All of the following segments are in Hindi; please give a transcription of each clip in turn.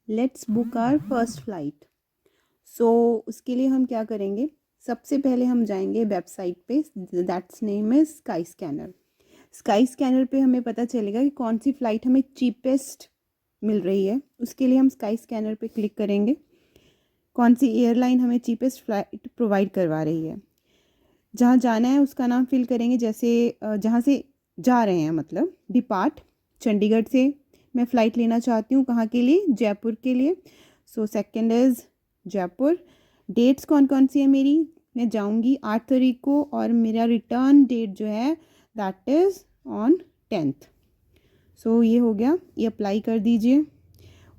Let's book our first flight. So उसके लिए हम क्या करेंगे, सबसे पहले हम जाएंगे वेबसाइट पे, that's name is sky scanner. Sky scanner पे हमें पता चलेगा कि कौन सी फ़्लाइट हमें चीपेस्ट मिल रही है। उसके लिए हम स्काई स्कैनर पे क्लिक करेंगे, कौन सी एयरलाइन हमें चीपेस्ट फ़्लाइट प्रोवाइड करवा रही है। जहाँ जाना है उसका नाम फिल करेंगे, जैसे जहाँ से जा रहे हैं, मतलब डिपार्ट चंडीगढ़ से मैं फ़्लाइट लेना चाहती हूँ, कहाँ के लिए, जयपुर के लिए। So second is Jaipur. Dates कौन कौन सी है मेरी, मैं जाऊँगी 8 तारीख को और मेरा रिटर्न डेट जो है दैट इज़ ऑन 10th। सो ये हो गया, ये अप्लाई कर दीजिए।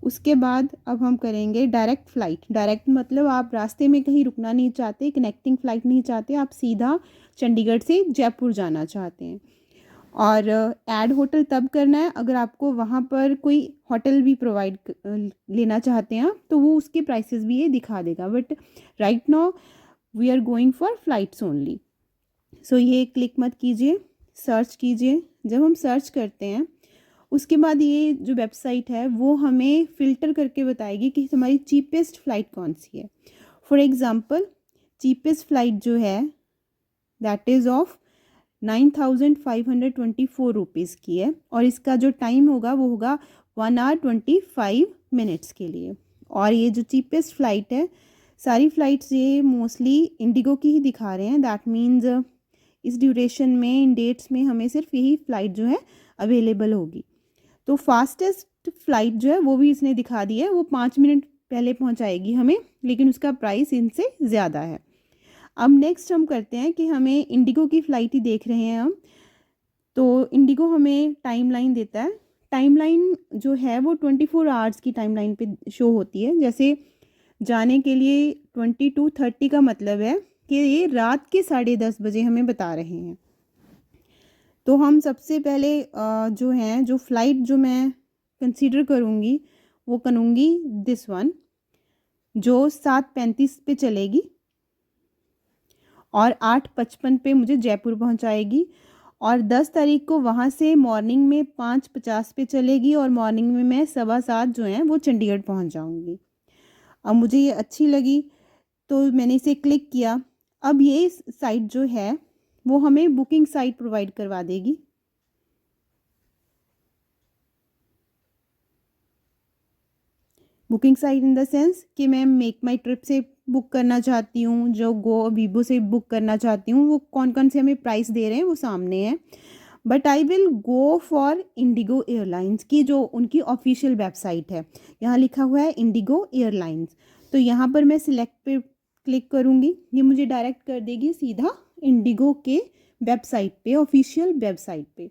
उसके बाद अब हम करेंगे डायरेक्ट फ़्लाइट। डायरेक्ट मतलब आप रास्ते में कहीं रुकना नहीं चाहते, कनेक्टिंग फ़्लाइट नहीं चाहते, आप सीधा चंडीगढ़ से जयपुर जाना चाहते हैं। और ऐड होटल तब करना है अगर आपको वहाँ पर कोई होटल भी प्रोवाइड लेना चाहते हैं आप, तो वो उसके प्राइसेस भी ये दिखा देगा। But right now we are going for flights only. So ये क्लिक मत कीजिए, सर्च कीजिए। जब हम सर्च करते हैं उसके बाद ये जो वेबसाइट है वो हमें फ़िल्टर करके बताएगी कि हमारी चीपेस्ट फ़्लाइट कौन सी है। फॉर एग्ज़ाम्पल चीपेस्ट फ़्लाइट जो है दैट इज़ ऑफ 9524 रुपीज़ की है, और इसका जो टाइम होगा वो होगा 1 hour 25 minutes के लिए। और ये जो चीपेस्ट फ़्लाइट है, सारी फ़्लाइट्स ये मोस्टली इंडिगो की ही दिखा रहे हैं। दैट मीन्स इस ड्यूरेशन में, इन डेट्स में हमें सिर्फ यही फ़्लाइट जो है अवेलेबल होगी। तो फास्टेस्ट फ़्लाइट जो है वो भी इसने दिखा दी है, वो 5 मिनट पहले पहुंचाएगी हमें, लेकिन उसका प्राइस इनसे ज़्यादा है। अब नेक्स्ट हम करते हैं कि हमें इंडिगो की फ़्लाइट ही देख रहे हैं हम। तो इंडिगो हमें टाइमलाइन देता है। टाइमलाइन जो है वो 24 आवर्स की टाइमलाइन पे शो होती है। जैसे जाने के लिए 22:30 का मतलब है कि ये रात के 10:30 बजे हमें बता रहे हैं। तो हम सबसे पहले जो हैं, जो फ़्लाइट जो मैं कंसीडर करूँगी वो करूँगी दिस वन, जो 7:35 पे चलेगी और 8:55 पे मुझे जयपुर पहुंचाएगी। और 10 तारीख को वहाँ से मॉर्निंग में 5:50 पे चलेगी और मॉर्निंग में मैं 7:15 जो है वो चंडीगढ़ पहुंच जाऊंगी। अब मुझे ये अच्छी लगी तो मैंने इसे क्लिक किया। अब ये साइट जो है वो हमें बुकिंग साइट प्रोवाइड करवा देगी। Booking site in the sense कि मैं मेक माई ट्रिप से बुक करना चाहती हूँ, जो गो वीबो से बुक करना चाहती हूँ, वो कौन कौन से हमें प्राइस दे रहे हैं वो सामने है। But I will go for Indigo airlines की जो उनकी ऑफिशियल वेबसाइट है। यहाँ लिखा हुआ है इंडिगो एयरलाइंस। तो यहाँ पर मैं सिलेक्ट पे क्लिक करूँगी, ये मुझे डायरेक्ट कर देगी सीधा इंडिगो के वेबसाइट पे, ऑफिशियल वेबसाइट पे।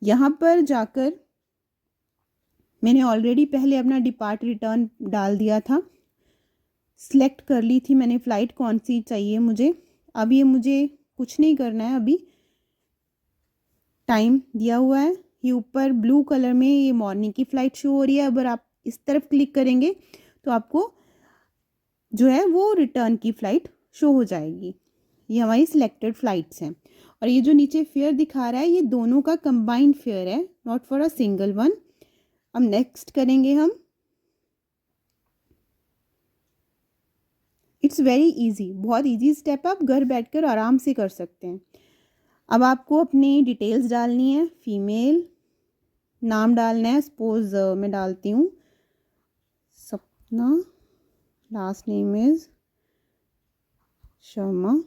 यहाँ पर जाकर मैंने ऑलरेडी पहले अपना डिपार्ट रिटर्न डाल दिया था, सिलेक्ट कर ली थी मैंने फ़्लाइट कौन सी चाहिए मुझे। अब ये मुझे कुछ नहीं करना है, अभी टाइम दिया हुआ है। ये ऊपर ब्लू कलर में ये मॉर्निंग की फ़्लाइट शो हो रही है। अगर आप इस तरफ क्लिक करेंगे तो आपको जो है वो रिटर्न की फ़्लाइट शो हो जाएगी। ये हमारी सिलेक्टेड फ़्लाइट्स हैं। और ये जो नीचे फेयर दिखा रहा है ये दोनों का कंबाइंड फेयर है, not for a single one. अब नेक्स्ट करेंगे हम। इट्स वेरी इजी, बहुत इजी स्टेप, आप घर बैठकर आराम से कर सकते हैं। अब आपको अपनी डिटेल्स डालनी है, फीमेल, नाम डालना है, सपोज मैं डालती हूँ Sapna, last name is Sharma.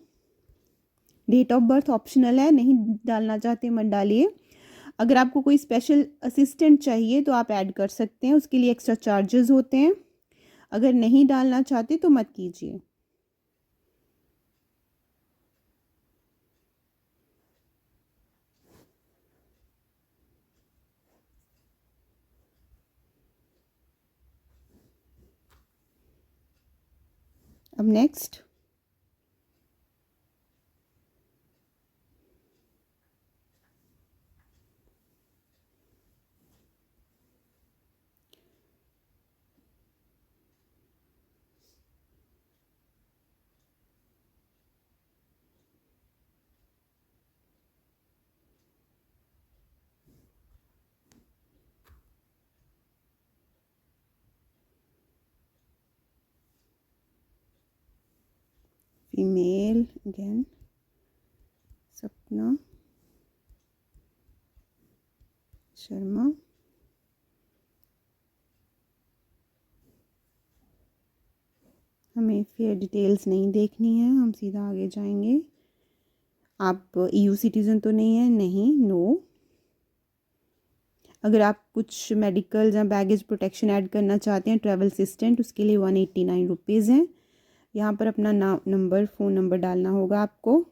Date of birth optional है, नहीं डालना चाहते मत डालिए। अगर आपको कोई स्पेशल असिस्टेंट चाहिए तो आप ऐड कर सकते हैं, उसके लिए एक्स्ट्रा चार्जेस होते हैं। अगर नहीं डालना चाहते तो मत कीजिए। अब नेक्स्ट। फीमेल अगेन सपना शर्मा। हमें फिर डिटेल्स नहीं देखनी है, हम सीधा आगे जाएंगे। आप EU सिटीज़न तो नहीं है? नहीं, नो। अगर आप कुछ मेडिकल या बैगेज प्रोटेक्शन ऐड करना चाहते हैं, ट्रैवल असिस्टेंट, उसके लिए 189 रुपीज़ हैं। यहाँ पर अपना नंबर, फ़ोन नंबर डालना होगा आपको।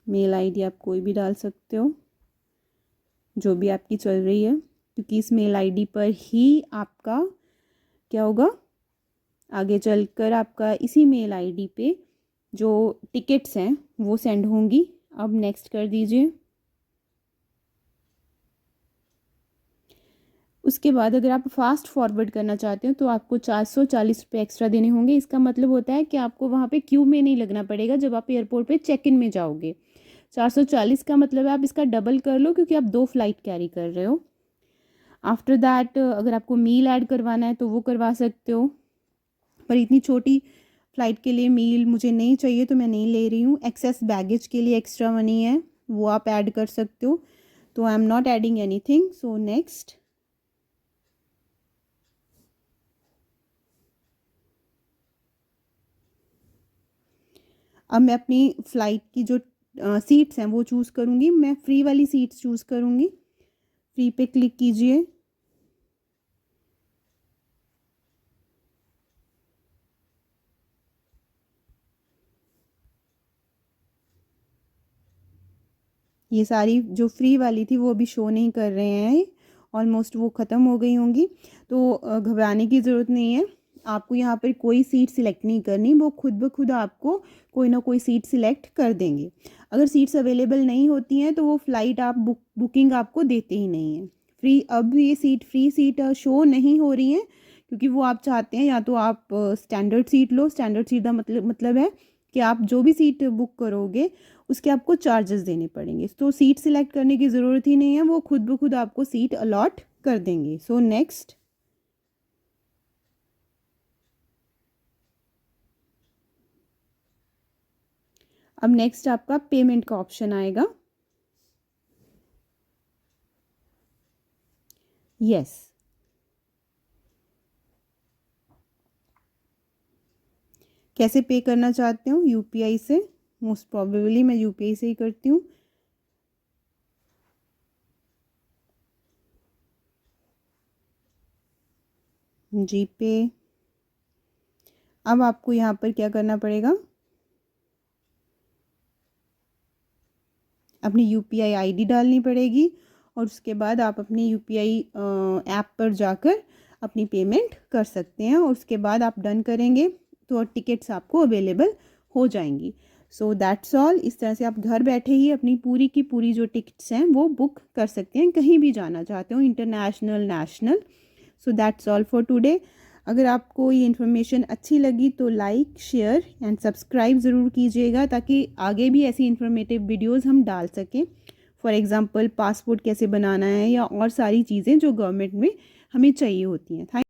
मेल आईडी आप कोई भी डाल सकते हो, जो भी आपकी चल रही है, क्योंकि इस मेल आईडी पर ही आपका क्या होगा, आगे चलकर आपका इसी मेल आईडी पे जो टिकट्स हैं वो सेंड होंगी। अब नेक्स्ट कर दीजिए। उसके बाद अगर आप फास्ट फॉरवर्ड करना चाहते हो तो आपको 440 रुपये एक्स्ट्रा देने होंगे। इसका मतलब होता है कि आपको वहाँ पे क्यू में नहीं लगना पड़ेगा जब आप एयरपोर्ट पे चेक इन में जाओगे। 440 का मतलब है आप इसका डबल कर लो, क्योंकि आप 2 फ्लाइट कैरी कर रहे हो। आफ्टर दैट अगर आपको मील ऐड करवाना है तो वो करवा सकते हो, पर इतनी छोटी फ़्लाइट के लिए मील मुझे नहीं चाहिए तो मैं नहीं ले रही हूँ। एक्सेस बैगेज के लिए एक्स्ट्रा मनी है, वो आप ऐड कर सकते हो, तो I am not adding anything. So next. अब मैं अपनी फ़्लाइट की जो सीट्स हैं वो चूज़ करूँगी। मैं फ्री वाली सीट्स चूज़ करूँगी। फ्री पे क्लिक कीजिए। ये सारी जो फ्री वाली थी वो अभी शो नहीं कर रहे हैं, ऑलमोस्ट वो ख़त्म हो गई होंगी, तो घबराने की ज़रूरत नहीं है। आपको यहाँ पर कोई सीट सिलेक्ट नहीं करनी, वो खुद ब खुद आपको कोई ना कोई सीट सिलेक्ट कर देंगे। अगर सीट्स अवेलेबल नहीं होती हैं तो वो फ़्लाइट आप बुकिंग आपको देते ही नहीं हैं। फ्री, अब ये फ्री सीट शो नहीं हो रही हैं, क्योंकि वो आप चाहते हैं या तो आप स्टैंडर्ड सीट लो। स्टैंडर्ड सीट का मतलब है कि आप जो भी सीट बुक करोगे उसके आपको चार्जेस देने पड़ेंगे। तो सीट सिलेक्ट करने की ज़रूरत ही नहीं है, वो खुद ब खुद आपको सीट अलॉट कर देंगे। So next. अब नेक्स्ट आपका पेमेंट का ऑप्शन आएगा। यस, कैसे पे करना चाहते हो? यूपीआई से। मोस्ट प्रोबेबली मैं यूपीआई से ही करती हूँ। जी पे। अब आपको यहाँ पर क्या करना पड़ेगा, अपनी यूपीआई आईडी डालनी पड़ेगी, और उसके बाद आप अपनी यूपीआई ऐप पर जाकर अपनी पेमेंट कर सकते हैं, और उसके बाद आप डन करेंगे तो टिकट्स आपको अवेलेबल हो जाएंगी। So that's all. इस तरह से आप घर बैठे ही अपनी पूरी की पूरी जो टिकट्स हैं वो बुक कर सकते हैं, कहीं भी जाना चाहते हो, international, national. So that's all for today. अगर आपको ये इन्फॉर्मेशन अच्छी लगी तो लाइक, शेयर एंड सब्सक्राइब ज़रूर कीजिएगा, ताकि आगे भी ऐसी इन्फॉर्मेटिव वीडियोस हम डाल सकें। फॉर एग्ज़ाम्पल पासपोर्ट कैसे बनाना है, या और सारी चीज़ें जो गवर्नमेंट में हमें चाहिए होती हैं। थैंक